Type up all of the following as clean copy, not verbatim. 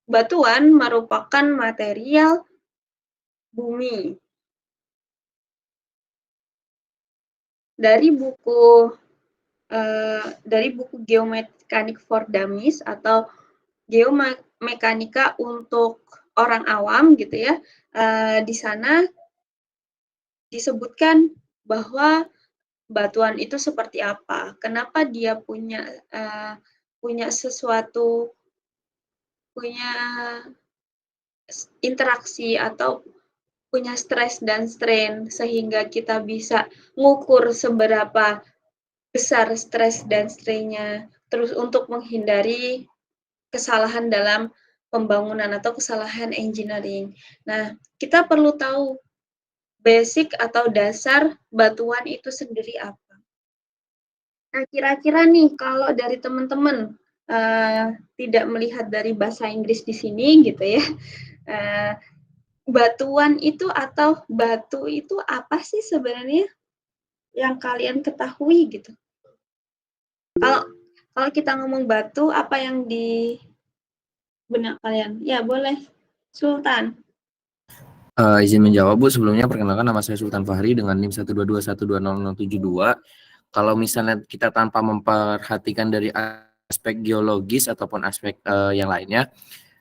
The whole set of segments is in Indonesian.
batuan merupakan material bumi. Dari buku Geomekanik for Dummies atau Geomekanika untuk orang awam gitu ya, di sana disebutkan bahwa batuan itu seperti apa, kenapa dia punya sesuatu, punya interaksi atau punya stres dan strain sehingga kita bisa ngukur seberapa besar stres dan strain-nya, terus untuk menghindari kesalahan dalam pembangunan atau kesalahan engineering. Nah, kita perlu tahu basic atau dasar batuan itu sendiri apa. Nah, kira-kira nih kalau dari teman-teman tidak melihat dari bahasa Inggris di sini gitu ya, batuan itu atau batu itu apa sih sebenarnya yang kalian ketahui gitu? Kalau kita ngomong batu, apa yang di benak kalian? Ya, boleh. Sultan. Izin menjawab Bu, sebelumnya perkenalkan nama saya Sultan Fahri dengan NIM 122120072. Kalau misalnya kita tanpa memperhatikan dari aspek geologis ataupun aspek yang lainnya,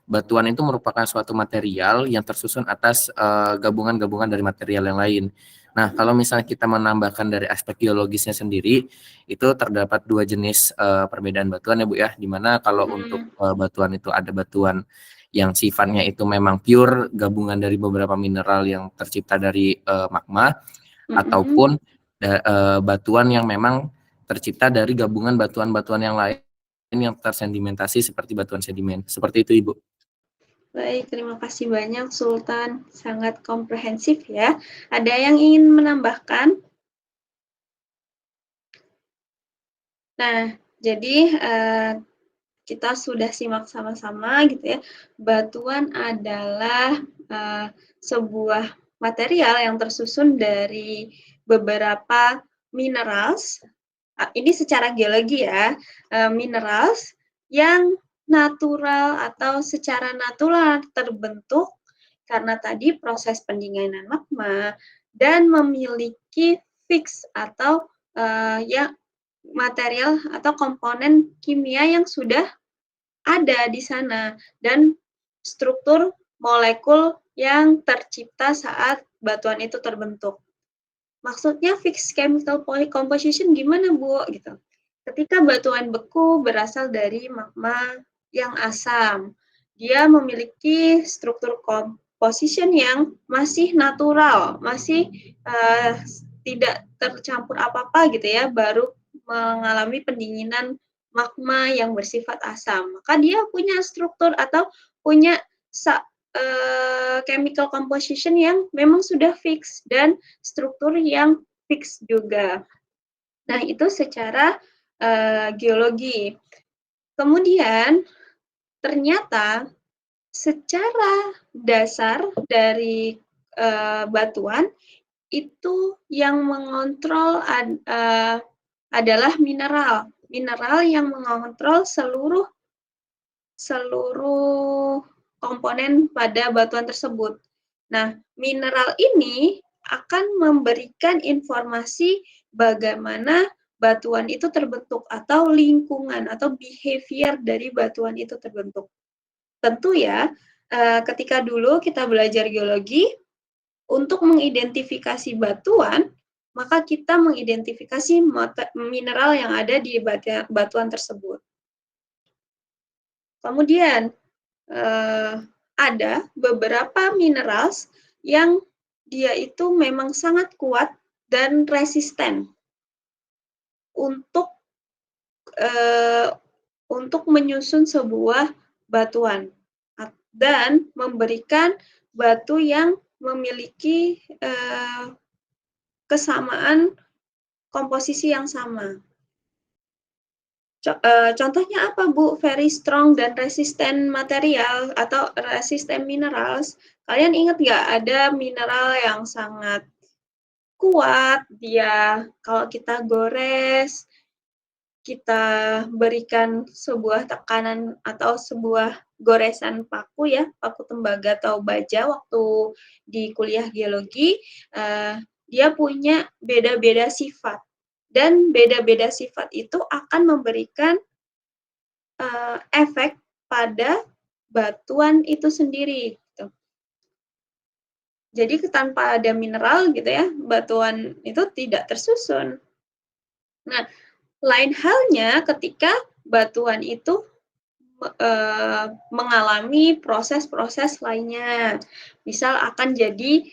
batuan itu merupakan suatu material yang tersusun atas gabungan-gabungan dari material yang lain. Nah, kalau misalnya kita menambahkan dari aspek geologisnya sendiri, itu terdapat dua jenis perbedaan batuan ya Bu ya, dimana kalau untuk batuan itu ada batuan yang sifatnya itu memang pure gabungan dari beberapa mineral yang tercipta dari magma, ataupun batuan yang memang tercipta dari gabungan batuan-batuan yang lain yang tersedimentasi seperti batuan sedimen. Seperti itu Ibu. Baik, terima kasih banyak Sultan. Sangat komprehensif ya. Ada yang ingin menambahkan? Nah, jadi kita sudah simak sama-sama gitu ya. Batuan adalah sebuah material yang tersusun dari beberapa minerals. Ini secara geologi ya, minerals yang natural atau secara natural terbentuk karena tadi proses pendinginan magma dan memiliki fix atau yang material atau komponen kimia yang sudah ada di sana dan struktur molekul yang tercipta saat batuan itu terbentuk. Maksudnya fixed chemical composition gimana Bu? Gitu. Ketika batuan beku berasal dari magma yang asam, dia memiliki struktur composition yang masih natural, masih tidak tercampur apa-apa gitu ya, baru mengalami pendinginan magma yang bersifat asam. Maka dia punya struktur atau punya chemical composition yang memang sudah fix dan struktur yang fix juga. Nah, itu secara geologi. Kemudian, ternyata secara dasar dari batuan, itu yang mengontrol adalah mineral. Mineral yang mengontrol seluruh komponen pada batuan tersebut. Nah, mineral ini akan memberikan informasi bagaimana batuan itu terbentuk atau lingkungan atau behavior dari batuan itu terbentuk. Tentu ya, ketika dulu kita belajar geologi, untuk mengidentifikasi batuan, maka kita mengidentifikasi mineral yang ada di batuan tersebut. Kemudian, ada beberapa minerals yang dia itu memang sangat kuat dan resisten untuk menyusun sebuah batuan dan memberikan batu yang memiliki kesamaan komposisi yang sama. Contohnya apa Bu? Very strong dan resisten material atau resisten minerals. Kalian ingat nggak ada mineral yang sangat kuat, dia kalau kita gores, kita berikan sebuah tekanan atau sebuah goresan paku ya, paku tembaga atau baja waktu di kuliah geologi, dia punya beda-beda sifat. Dan beda-beda sifat itu akan memberikan efek pada batuan itu sendiri. Gitu. Jadi tanpa ada mineral gitu ya, batuan itu tidak tersusun. Nah, lain halnya ketika batuan itu mengalami proses-proses lainnya. Misal akan jadi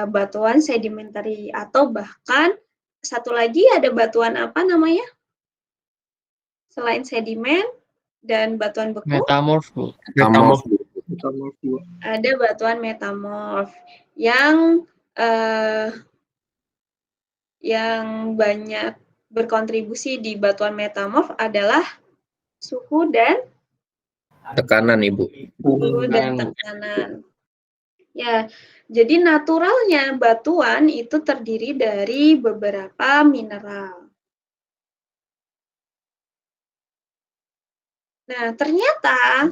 batuan sedimentary atau bahkan satu lagi ada batuan apa namanya? Selain sedimen dan batuan beku? Metamorf, Bu. Metamorf. Ada batuan metamorf yang banyak berkontribusi di batuan metamorf adalah suhu dan Tekanan, Ibu. suhu dan tekanan. Ya, jadi naturalnya batuan itu terdiri dari beberapa mineral. Nah, ternyata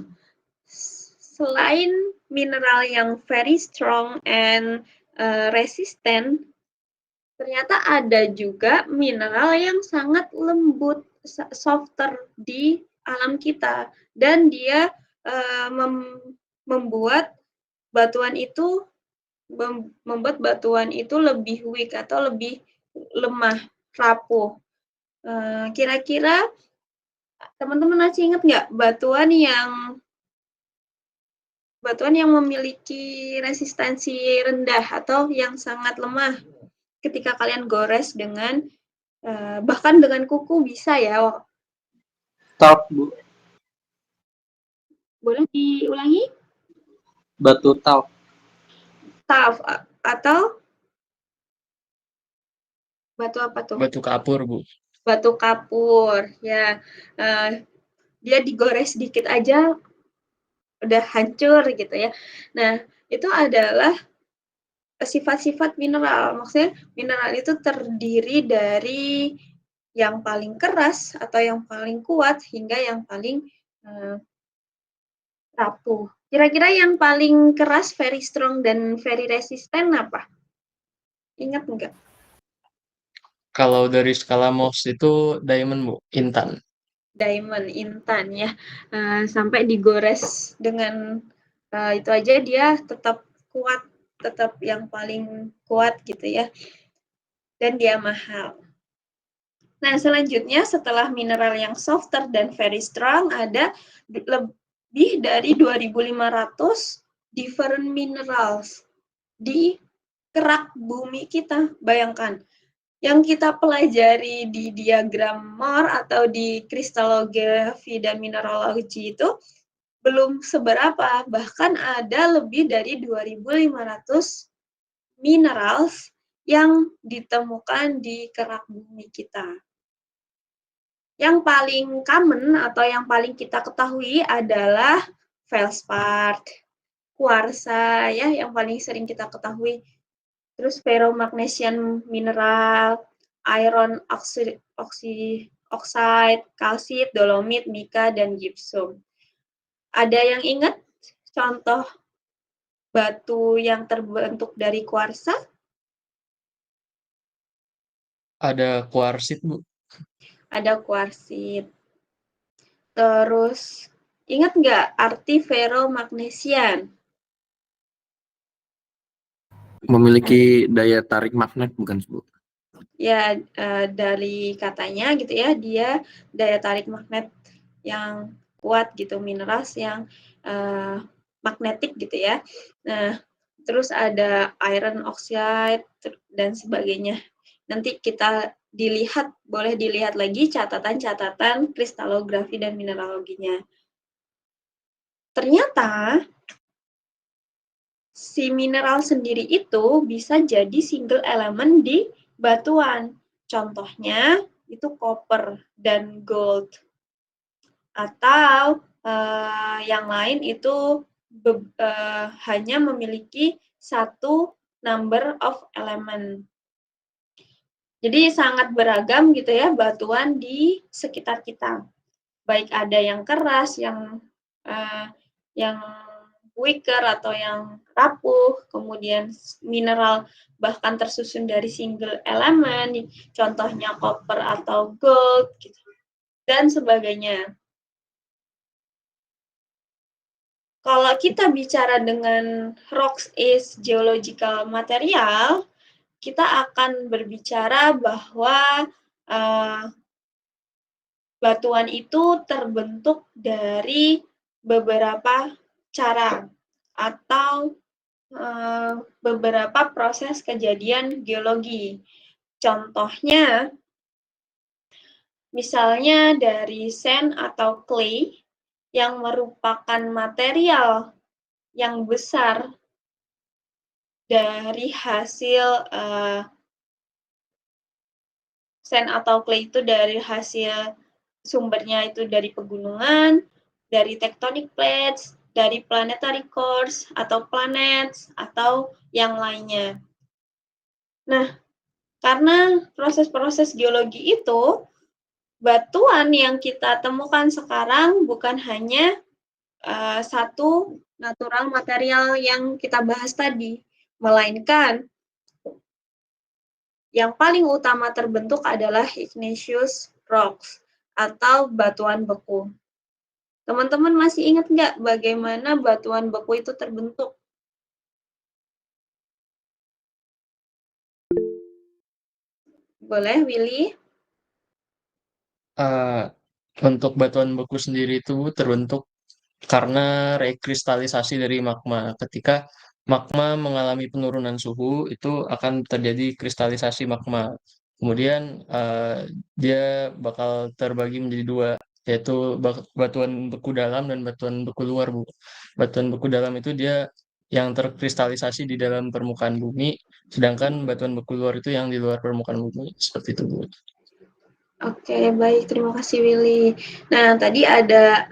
selain mineral yang very strong and resistant, ternyata ada juga mineral yang sangat lembut, softer di alam kita. Dan dia membuat batuan itu lebih weak atau lebih lemah, rapuh. Kira-kira teman-teman masih ingat nggak batuan yang memiliki resistansi rendah atau yang sangat lemah ketika kalian gores dengan bahkan dengan kuku bisa ya? Talk, Bu. Boleh diulangi? Batu talk. Talc atau batu apa tuh? Batu kapur, Bu. Batu kapur, ya. Dia digores sedikit aja udah hancur gitu ya. Nah, itu adalah sifat-sifat mineral. Maksudnya mineral itu terdiri dari yang paling keras atau yang paling kuat hingga yang paling rapuh. Kira-kira yang paling keras, very strong, dan very resistant apa? Ingat nggak? Kalau dari skala Mohs itu diamond, Bu. Intan. Diamond, intan ya. Sampai digores dengan itu aja dia tetap kuat, tetap yang paling kuat gitu ya. Dan dia mahal. Nah, selanjutnya setelah mineral yang softer dan very strong, ada lebih dari 2.500 different minerals di kerak bumi kita. Bayangkan, yang kita pelajari di diagram Moore atau di kristalografi dan mineralogi itu belum seberapa, bahkan ada lebih dari 2.500 minerals yang ditemukan di kerak bumi kita. Yang paling common atau yang paling kita ketahui adalah feldspar, kuarsa ya, yang paling sering kita ketahui. Terus ferromagnesium mineral, iron oxide, kalsit, dolomit, mika, dan gypsum. Ada yang ingat contoh batu yang terbentuk dari kuarsa? Ada kuarsit, Bu. Ada kuarsit. Terus, ingat nggak arti ferromagnesian? Memiliki daya tarik magnet, bukan, Bu? Ya, dari katanya gitu ya, dia daya tarik magnet yang kuat gitu, minerals yang magnetik gitu ya. Nah, terus ada iron oxide dan sebagainya. Nanti kita boleh dilihat lagi catatan-catatan kristalografi dan mineraloginya. Ternyata si mineral sendiri itu bisa jadi single elemen di batuan. Contohnya itu copper dan gold. Atau yang lain itu hanya memiliki satu number of element. Jadi sangat beragam gitu ya batuan di sekitar kita. Baik ada yang keras, yang yang weaker atau yang rapuh, kemudian mineral bahkan tersusun dari single elemen, contohnya copper atau gold, gitu, dan sebagainya. Kalau kita bicara dengan rocks is geological material, kita akan berbicara bahwa batuan itu terbentuk dari beberapa cara atau beberapa proses kejadian geologi. Contohnya, misalnya dari sand atau clay yang merupakan material yang besar dari hasil sand atau clay itu dari hasil sumbernya itu dari pegunungan, dari tectonic plates, dari planetary cores atau planets atau yang lainnya. Nah, karena proses-proses geologi itu, batuan yang kita temukan sekarang bukan hanya satu natural material yang kita bahas tadi, melainkan yang paling utama terbentuk adalah igneous rocks atau batuan beku. Teman-teman masih ingat nggak bagaimana batuan beku itu terbentuk? Boleh, Willy? Untuk batuan beku sendiri itu terbentuk karena rekristalisasi dari magma. Ketika magma mengalami penurunan suhu, itu akan terjadi kristalisasi magma. Kemudian dia bakal terbagi menjadi dua, yaitu batuan beku dalam dan batuan beku luar, Bu. Batuan beku dalam itu dia yang terkristalisasi di dalam permukaan bumi, sedangkan batuan beku luar itu yang di luar permukaan bumi. Seperti itu, Bu. Oke, baik. Terima kasih, Willy. Nah, tadi ada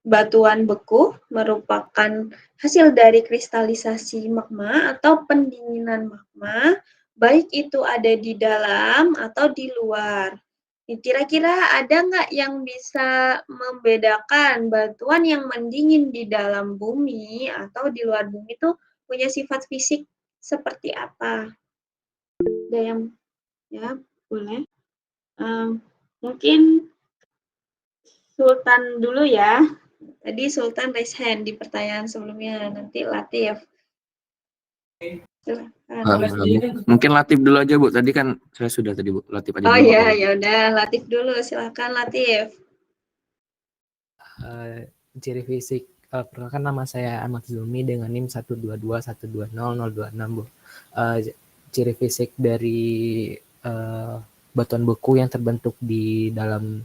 batuan beku merupakan hasil dari kristalisasi magma atau pendinginan magma, baik itu ada di dalam atau di luar. Kira-kira ada nggak yang bisa membedakan batuan yang mendingin di dalam bumi atau di luar bumi itu punya sifat fisik seperti apa? Ada yang, ya, boleh. Mungkin Sultan dulu ya. Tadi Sultan raise hand di pertanyaan sebelumnya. Nanti Latif. Silakan. Mungkin Latif dulu aja, Bu. Tadi kan saya sudah tadi, Bu. Latif aja Oh dulu. iya, ya udah Latif dulu. Silakan Latif. Ciri fisik perkenalkan, nama saya Ahmad Zulmi dengan NIM 122120026, Bu. Ciri fisik dari batuan beku yang terbentuk di dalam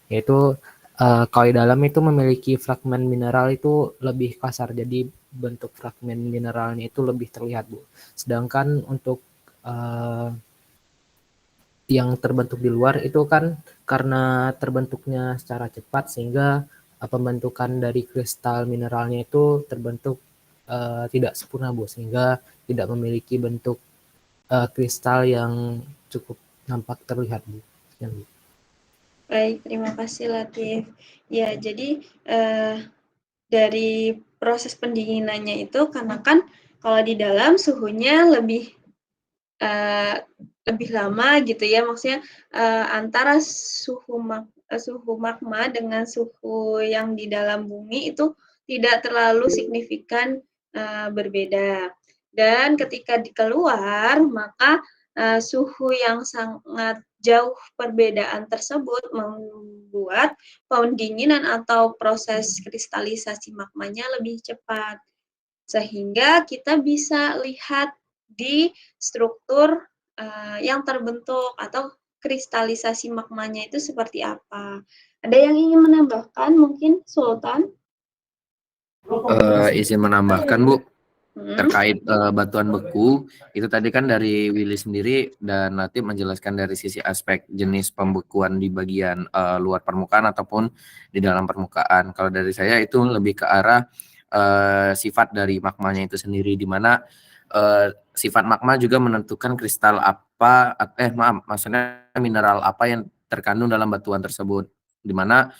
yaitu kalau di dalam itu memiliki fragmen mineral itu lebih kasar, jadi bentuk fragmen mineralnya itu lebih terlihat, Bu. Sedangkan untuk yang terbentuk di luar itu kan karena terbentuknya secara cepat sehingga pembentukan dari kristal mineralnya itu terbentuk tidak sempurna, Bu, sehingga tidak memiliki bentuk kristal yang cukup nampak terlihat, Bu. Ya, Bu. Baik, terima kasih Latif. Ya, jadi dari proses pendinginannya itu karena kan kalau di dalam suhunya lebih lama gitu ya, maksudnya antara suhu magma dengan suhu yang di dalam bumi itu tidak terlalu signifikan berbeda. Dan ketika di keluar, maka suhu yang sangat jauh perbedaan tersebut membuat pendinginan atau proses kristalisasi magmanya lebih cepat. Sehingga kita bisa lihat di struktur yang terbentuk atau kristalisasi magmanya itu seperti apa. Ada yang ingin menambahkan mungkin, Sultan? Izin menambahkan, Bu, terkait batuan beku, itu tadi kan dari Willy sendiri dan Latif menjelaskan dari sisi aspek jenis pembekuan di bagian luar permukaan ataupun di dalam permukaan. Kalau dari saya itu lebih ke arah sifat dari magmanya itu sendiri, di mana sifat magma juga menentukan kristal apa, maksudnya mineral apa yang terkandung dalam batuan tersebut. di mana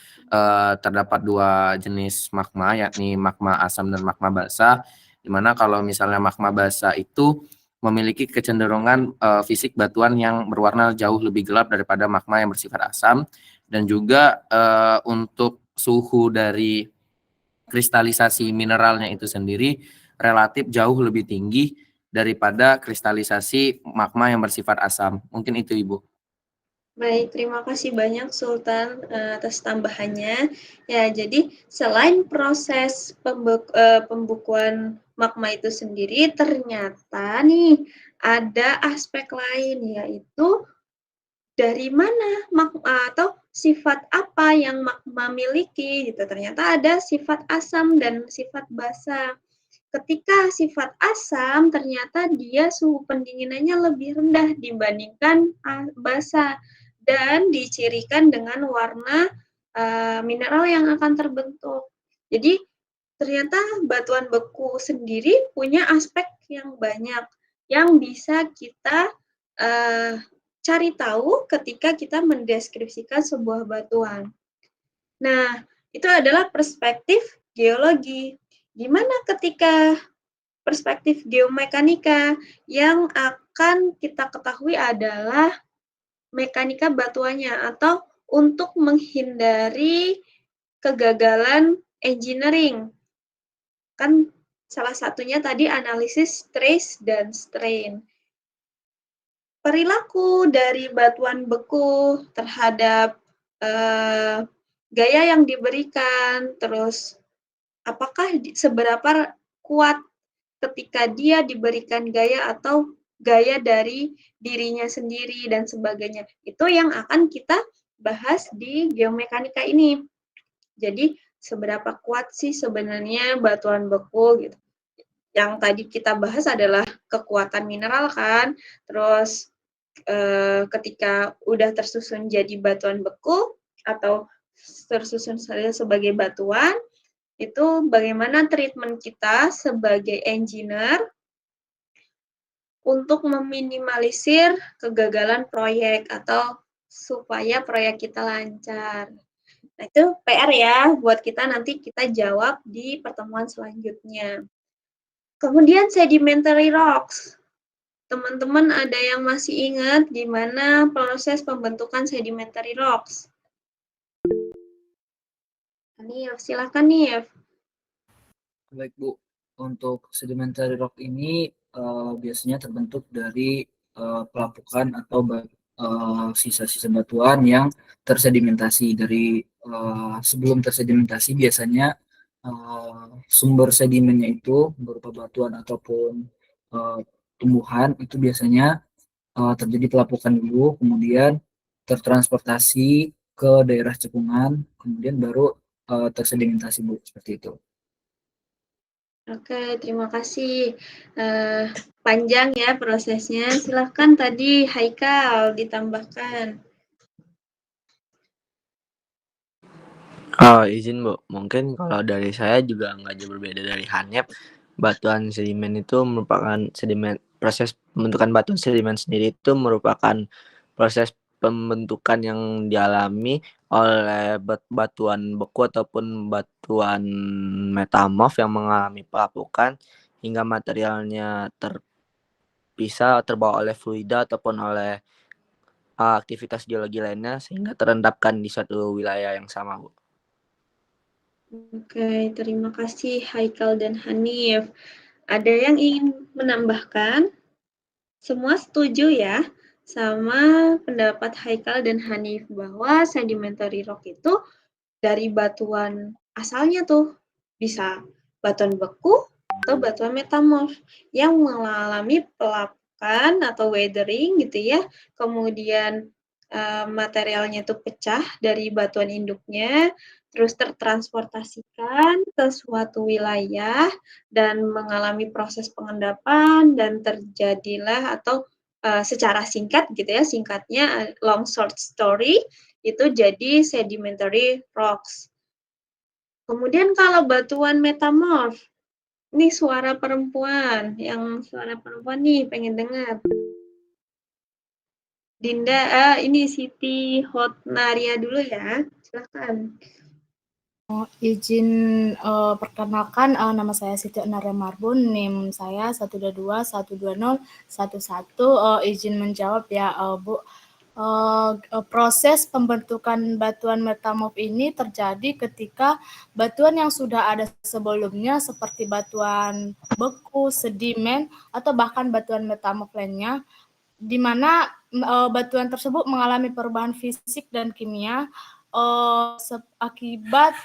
terdapat dua jenis magma, yakni magma asam dan magma basa, di mana kalau misalnya magma basa itu memiliki kecenderungan fisik batuan yang berwarna jauh lebih gelap daripada magma yang bersifat asam, dan juga untuk suhu dari kristalisasi mineralnya itu sendiri relatif jauh lebih tinggi daripada kristalisasi magma yang bersifat asam. Mungkin itu, Ibu. Baik, terima kasih banyak Sultan atas tambahannya. Ya, jadi selain proses pembukuan magma itu sendiri, ternyata nih ada aspek lain, yaitu dari mana magma atau sifat apa yang magma miliki gitu. Ternyata ada sifat asam dan sifat basa. Ketika sifat asam, ternyata dia suhu pendinginannya lebih rendah dibandingkan basa dan dicirikan dengan warna mineral yang akan terbentuk. Jadi ternyata batuan beku sendiri punya aspek yang banyak yang bisa kita cari tahu ketika kita mendeskripsikan sebuah batuan. Nah, itu adalah perspektif geologi. Gimana ketika perspektif geomekanika? Yang akan kita ketahui adalah mekanika batuannya, atau untuk menghindari kegagalan engineering. Kan salah satunya tadi analisis stress dan strain. Perilaku dari batuan beku terhadap gaya yang diberikan, terus apakah seberapa kuat ketika dia diberikan gaya atau gaya dari dirinya sendiri dan sebagainya. Itu yang akan kita bahas di geomekanika ini. Jadi seberapa kuat sih sebenarnya batuan beku gitu. Yang tadi kita bahas adalah kekuatan mineral kan, terus ketika udah tersusun jadi batuan beku atau tersusun saja sebagai batuan, itu bagaimana treatment kita sebagai engineer untuk meminimalisir kegagalan proyek atau supaya proyek kita lancar. Nah, itu PR ya buat kita, nanti kita jawab di pertemuan selanjutnya. Kemudian sedimentary rocks. Teman-teman ada yang masih ingat gimana proses pembentukan sedimentary rocks? Nif, silakan Nif. Baik Bu, untuk sedimentary rock ini biasanya terbentuk dari pelapukan atau sisa-sisa batuan yang tersedimentasi. Dari sebelum tersedimentasi biasanya sumber sedimennya itu berupa batuan ataupun tumbuhan, itu biasanya terjadi pelapukan dulu, kemudian tertransportasi ke daerah cekungan, kemudian baru tersedimentasi Bu, seperti itu. Oke, terima kasih. Panjang ya prosesnya. Silahkan tadi Haikal ditambahkan. Izin Bu, mungkin kalau dari saya juga nggak jauh berbeda dari Hanep. Batuan sedimen itu merupakan proses pembentukan batuan sedimen sendiri itu merupakan proses pembentukan yang dialami oleh batuan beku ataupun batuan metamorf yang mengalami pelapukan hingga materialnya terpisah, terbawa oleh fluida ataupun oleh aktivitas geologi lainnya sehingga terendapkan di suatu wilayah yang sama, Bu. Oke, terima kasih Haikal dan Hanif. Ada yang ingin menambahkan? Semua setuju ya sama pendapat Haikal dan Hanif bahwa sedimentary rock itu dari batuan asalnya tuh bisa batuan beku atau batuan metamorf yang mengalami pelapukan atau weathering gitu ya, kemudian materialnya itu pecah dari batuan induknya, terus tertransportasikan ke suatu wilayah dan mengalami proses pengendapan, dan terjadilah atau secara singkat gitu ya, singkatnya long short story, itu jadi sedimentary rocks. Kemudian kalau batuan metamorf, ini suara perempuan, yang suara perempuan nih pengen dengar. Dinda, ini Siti Hotnaria dulu ya, silakan. Izin perkenalkan, nama saya Siti Hotnaria Marbun, NIM saya 122120111. Izin menjawab ya, Bu. Proses pembentukan batuan metamorf ini terjadi ketika batuan yang sudah ada sebelumnya seperti batuan beku, sedimen, atau bahkan batuan metamorf lainnya, di mana batuan tersebut mengalami perubahan fisik dan kimia akibat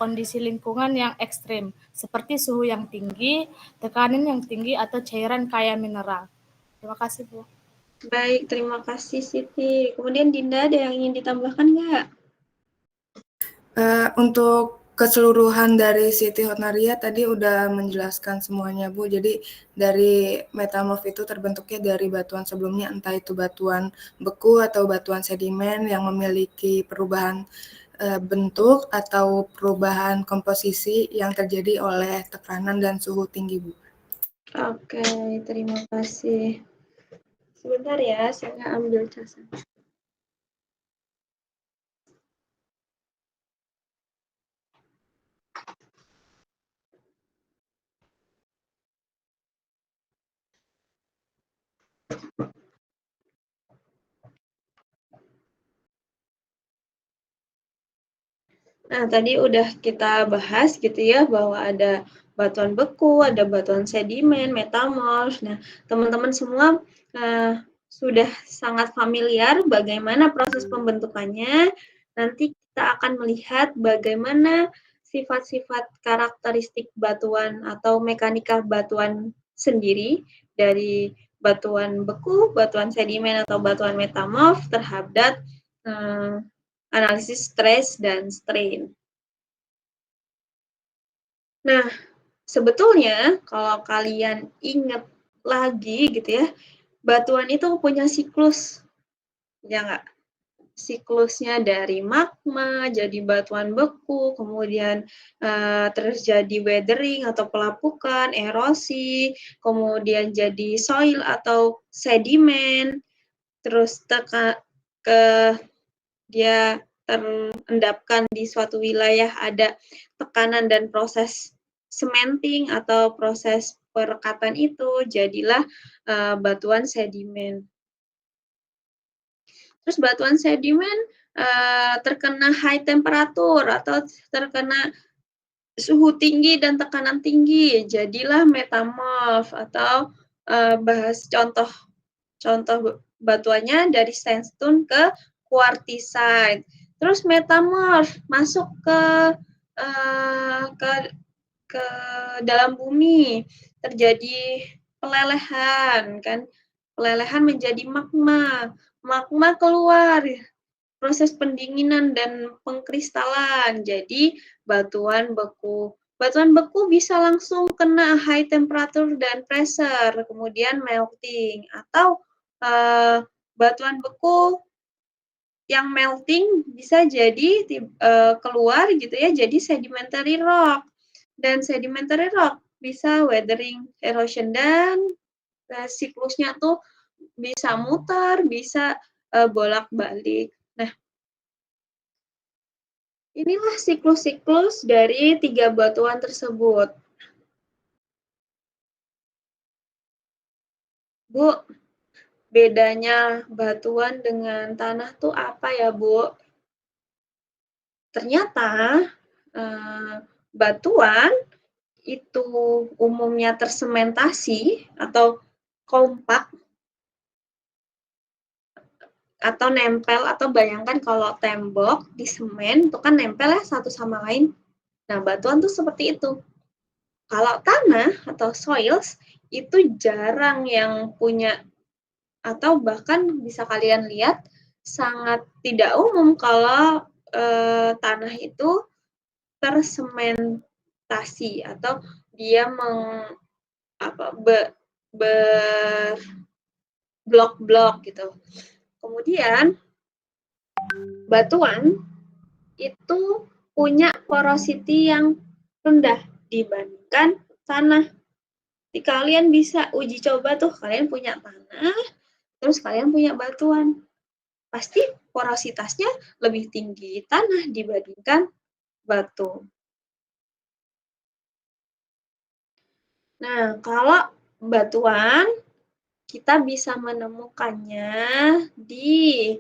kondisi lingkungan yang ekstrim, seperti suhu yang tinggi, tekanan yang tinggi, atau cairan kaya mineral. Terima kasih, Bu. Baik, terima kasih Siti. Kemudian Dinda, ada yang ingin ditambahkan nggak? Untuk keseluruhan dari Siti Hotnaria tadi udah menjelaskan semuanya, Bu. Jadi dari metamorf itu terbentuknya dari batuan sebelumnya, entah itu batuan beku atau batuan sedimen yang memiliki perubahan bentuk atau perubahan komposisi yang terjadi oleh tekanan dan suhu tinggi, Bu. Oke, terima kasih. Sebentar ya, saya ambil casan. Nah, tadi udah kita bahas gitu ya, bahwa ada batuan beku, ada batuan sedimen, metamorf. Nah, teman-teman semua sudah sangat familiar bagaimana proses pembentukannya. Nanti kita akan melihat bagaimana sifat-sifat karakteristik batuan atau mekanika batuan sendiri dari batuan beku, batuan sedimen, atau batuan metamorf terhadap analisis stres dan strain. Nah, sebetulnya kalau kalian ingat lagi gitu ya, batuan itu punya siklus, ya nggak? Siklusnya dari magma, jadi batuan beku, kemudian terjadi weathering atau pelapukan, erosi, kemudian jadi soil atau sedimen, terus dia terendapkan di suatu wilayah, ada tekanan dan proses cementing atau proses perekatan itu, jadilah batuan sedimen. Terus batuan sedimen terkena high temperature atau terkena suhu tinggi dan tekanan tinggi, jadilah metamorf atau bahas contoh batuannya dari sandstone ke quartzite. Terus metamorf masuk ke dalam bumi, terjadi pelelehan kan, pelelehan menjadi magma, magma keluar, proses pendinginan dan pengkristalan, jadi batuan beku. Batuan beku bisa langsung kena high temperature dan pressure, kemudian melting, atau batuan beku yang melting bisa jadi keluar gitu ya, jadi sedimentary rock. Dan sedimentary rock bisa weathering, erosion, dan siklusnya tuh bisa muter, bisa bolak-balik. Nah, inilah siklus-siklus dari 3 batuan tersebut. Bu, bedanya batuan dengan tanah tuh apa ya, Bu? Ternyata batuan itu umumnya tersementasi atau kompak atau nempel, atau bayangkan kalau tembok di semen itu kan nempel ya satu sama lain. Nah, batuan tuh seperti itu. Kalau tanah atau soils itu jarang yang punya, atau bahkan bisa kalian lihat sangat tidak umum kalau tanah itu tersementasi atau dia berblok-blok gitu. Kemudian batuan itu punya porosity yang rendah dibandingkan tanah. Jadi kalian bisa uji coba tuh, kalian punya tanah, terus kalian punya batuan. pasti porositasnya lebih tinggi tanah dibandingkan batu. Nah, kalau batuan kita bisa menemukannya di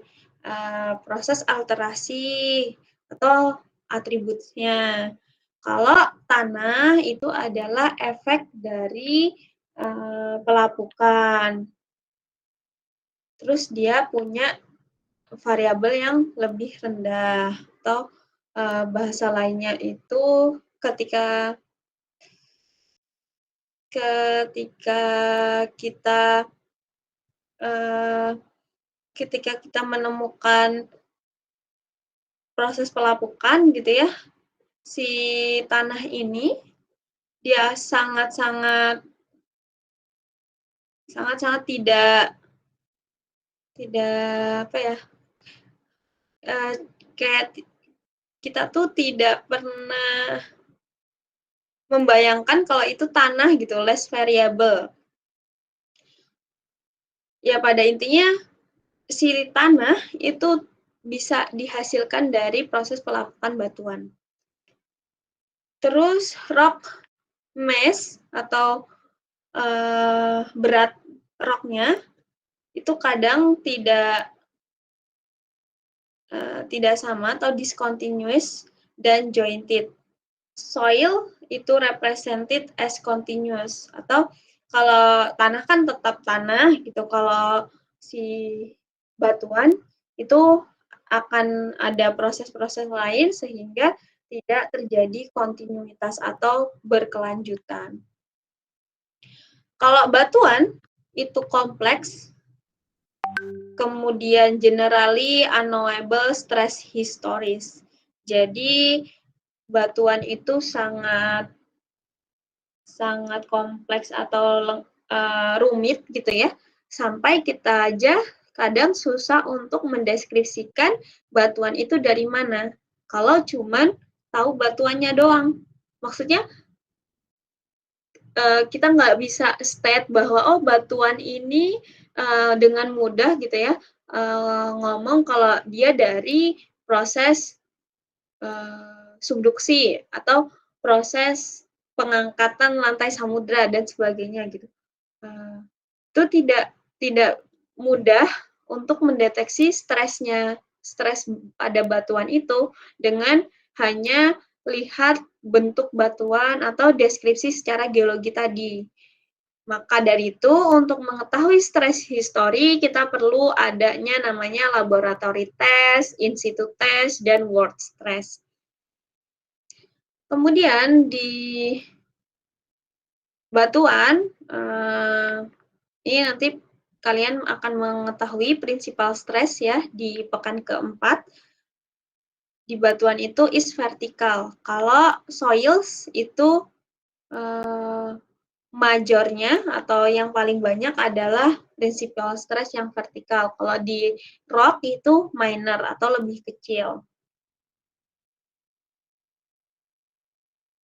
proses alterasi atau atributnya. Kalau tanah itu adalah efek dari pelapukan. Terus dia punya variabel yang lebih rendah, atau bahasa lainnya itu ketika kita menemukan proses pelapukan gitu ya, si tanah ini dia sangat-sangat tidak apa ya, kayak kita tuh tidak pernah membayangkan kalau itu tanah gitu, less variable. Ya pada intinya si tanah itu bisa dihasilkan dari proses pelapukan batuan. Terus rock mass atau berat rocknya itu kadang tidak sama atau discontinuous dan jointed. Soil itu represented as continuous, atau kalau tanah kan tetap tanah gitu, kalau si batuan itu akan ada proses-proses lain sehingga tidak terjadi kontinuitas atau berkelanjutan. Kalau batuan itu kompleks, kemudian generally unknowable stress histories. Jadi batuan itu sangat kompleks atau rumit gitu ya, sampai kita aja kadang susah untuk mendeskripsikan batuan itu dari mana kalau cuman tahu batuannya doang. Maksudnya kita nggak bisa state bahwa oh batuan ini dengan mudah gitu ya ngomong kalau dia dari proses subduksi atau proses pengangkatan lantai samudra dan sebagainya gitu. Itu tidak mudah untuk mendeteksi stres pada batuan itu dengan hanya lihat bentuk batuan atau deskripsi secara geologi tadi. Maka dari itu, untuk mengetahui stres history, kita perlu adanya namanya laboratory test, in situ test, dan word stress. Kemudian di batuan, ini nanti kalian akan mengetahui principal stress ya di pekan keempat. Di batuan itu is vertikal. Kalau soils itu majornya atau yang paling banyak adalah principal stress yang vertikal. Kalau di rock itu minor atau lebih kecil.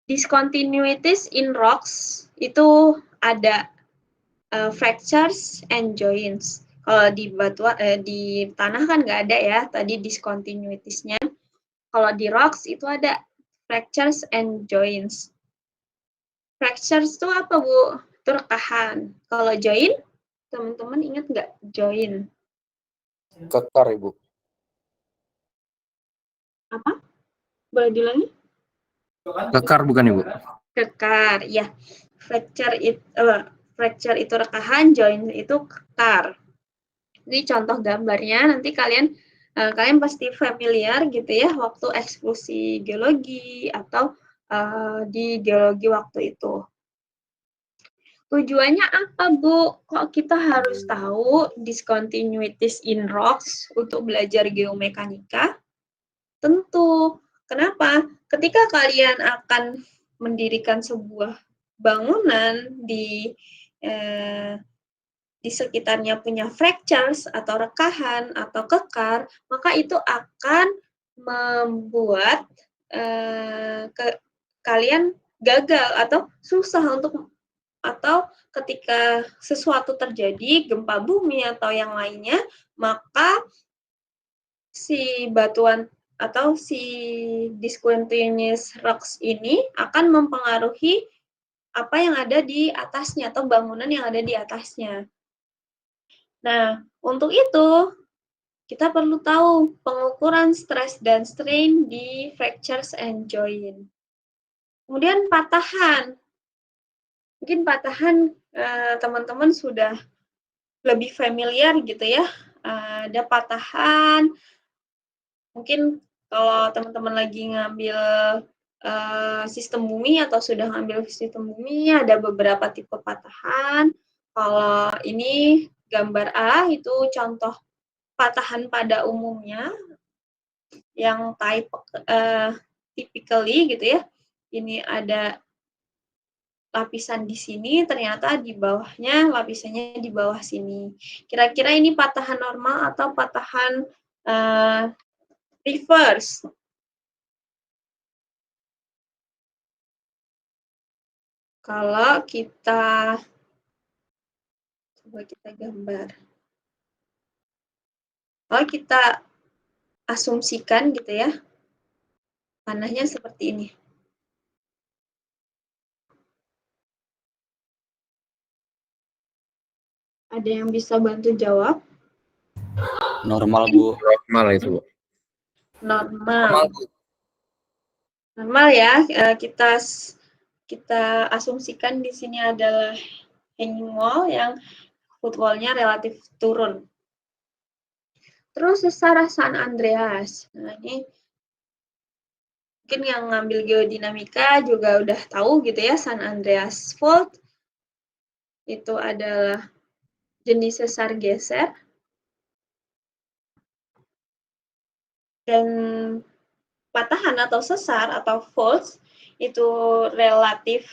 Discontinuities in rocks itu ada fractures and joints. Kalau di batuan di tanah kan nggak ada ya tadi discontinuitiesnya. Kalau di rocks itu ada fractures and joints. Fractures itu apa, Bu? Itu rekahan. Kalau join, teman-teman ingat nggak join? Kekar, Ibu. Apa? Boleh diulangi? Kekar bukan, Ibu? Kekar, ya. Fracture itu rekahan, join itu kekar. Ini contoh gambarnya, nanti kalian pasti familiar gitu ya waktu ekskursi geologi atau di geologi waktu itu. Tujuannya apa, Bu? Kok kita harus tahu discontinuities in rocks untuk belajar geomekanika? Tentu. Kenapa? Ketika kalian akan mendirikan sebuah bangunan di sekitarnya punya fractures atau rekahan atau kekar, maka itu akan membuat kalian gagal atau susah untuk, atau ketika sesuatu terjadi, gempa bumi atau yang lainnya, maka si batuan atau si discontinuous rocks ini akan mempengaruhi apa yang ada di atasnya atau bangunan yang ada di atasnya. Nah, untuk itu kita perlu tahu pengukuran stress dan strain di fractures and joint. Kemudian patahan. Mungkin patahan teman-teman sudah lebih familiar gitu ya. Ada patahan, mungkin kalau teman-teman lagi ngambil sistem bumi atau sudah ngambil sistem bumi, ada beberapa tipe patahan. Kalau ini gambar A itu contoh patahan pada umumnya yang typically gitu ya. Ini ada lapisan di sini, ternyata di bawahnya lapisannya di bawah sini. Kira-kira ini patahan normal atau patahan reverse? Kalau kita coba kita gambar. Kalau kita asumsikan gitu ya, tanahnya seperti ini. Ada yang bisa bantu jawab? Normal, Bu. Normal itu, Bu. Normal. Normal ya. Kita asumsikan di sini adalah hanging wall yang footwall-nya relatif turun. Terus sesar San Andreas. Nah, ini mungkin yang ngambil geodinamika juga udah tahu gitu ya, San Andreas Fault itu adalah jenis sesar geser. Dan patahan atau sesar atau faults itu relatif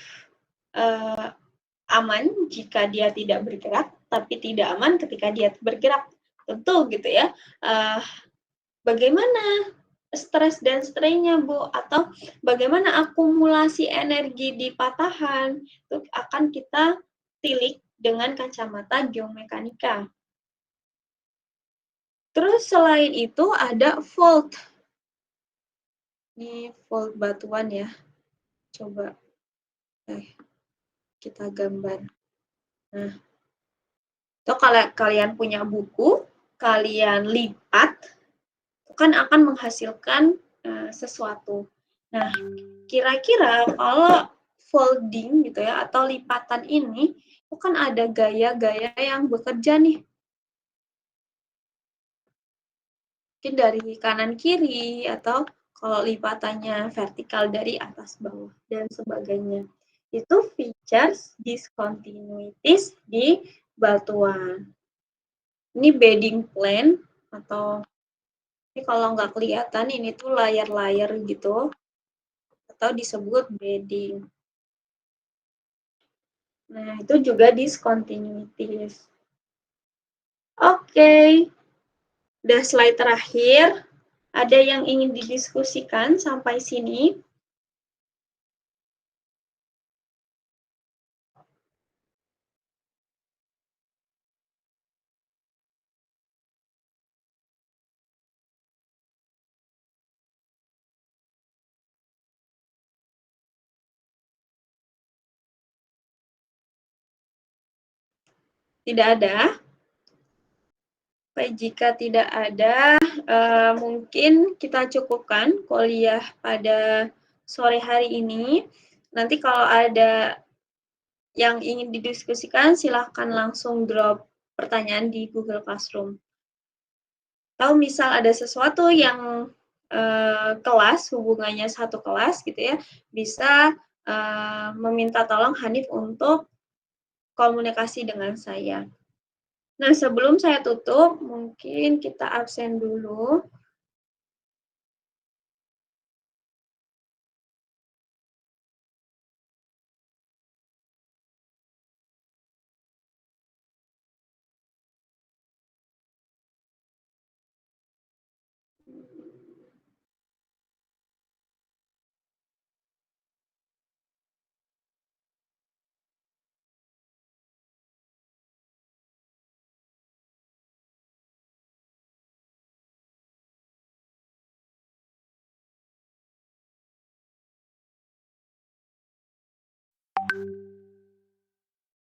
aman jika dia tidak bergerak, tapi tidak aman ketika dia bergerak. Tentu gitu ya. Bagaimana stres dan strain-nya, Bu? Atau bagaimana akumulasi energi di patahan? Itu akan kita tilik dengan kacamata geomekanika. Terus selain itu ada fault. Ini fault batuan ya. Coba kita gambar. Nah, itu kalau kalian punya buku, kalian lipat, kan akan menghasilkan sesuatu. Nah, kira-kira kalau folding gitu ya, atau lipatan ini, itu kan ada gaya-gaya yang bekerja nih. Mungkin dari kanan kiri, atau kalau lipatannya vertikal dari atas bawah, dan sebagainya. Itu features discontinuities di batuan. Ini bedding plane, atau ini kalau nggak kelihatan, ini tuh layar-layar gitu, atau disebut bedding. Nah, itu juga discontinuities. Oke. Udah slide terakhir. Ada yang ingin didiskusikan sampai sini? Tidak ada. Baik, jika tidak ada, mungkin kita cukupkan kuliah pada sore hari ini. Nanti kalau ada yang ingin didiskusikan, silahkan langsung drop pertanyaan di Google Classroom. Atau misal ada sesuatu yang kelas, hubungannya satu kelas gitu ya, bisa meminta tolong Hanif untuk komunikasi dengan saya. Nah, sebelum saya tutup, mungkin kita absen dulu.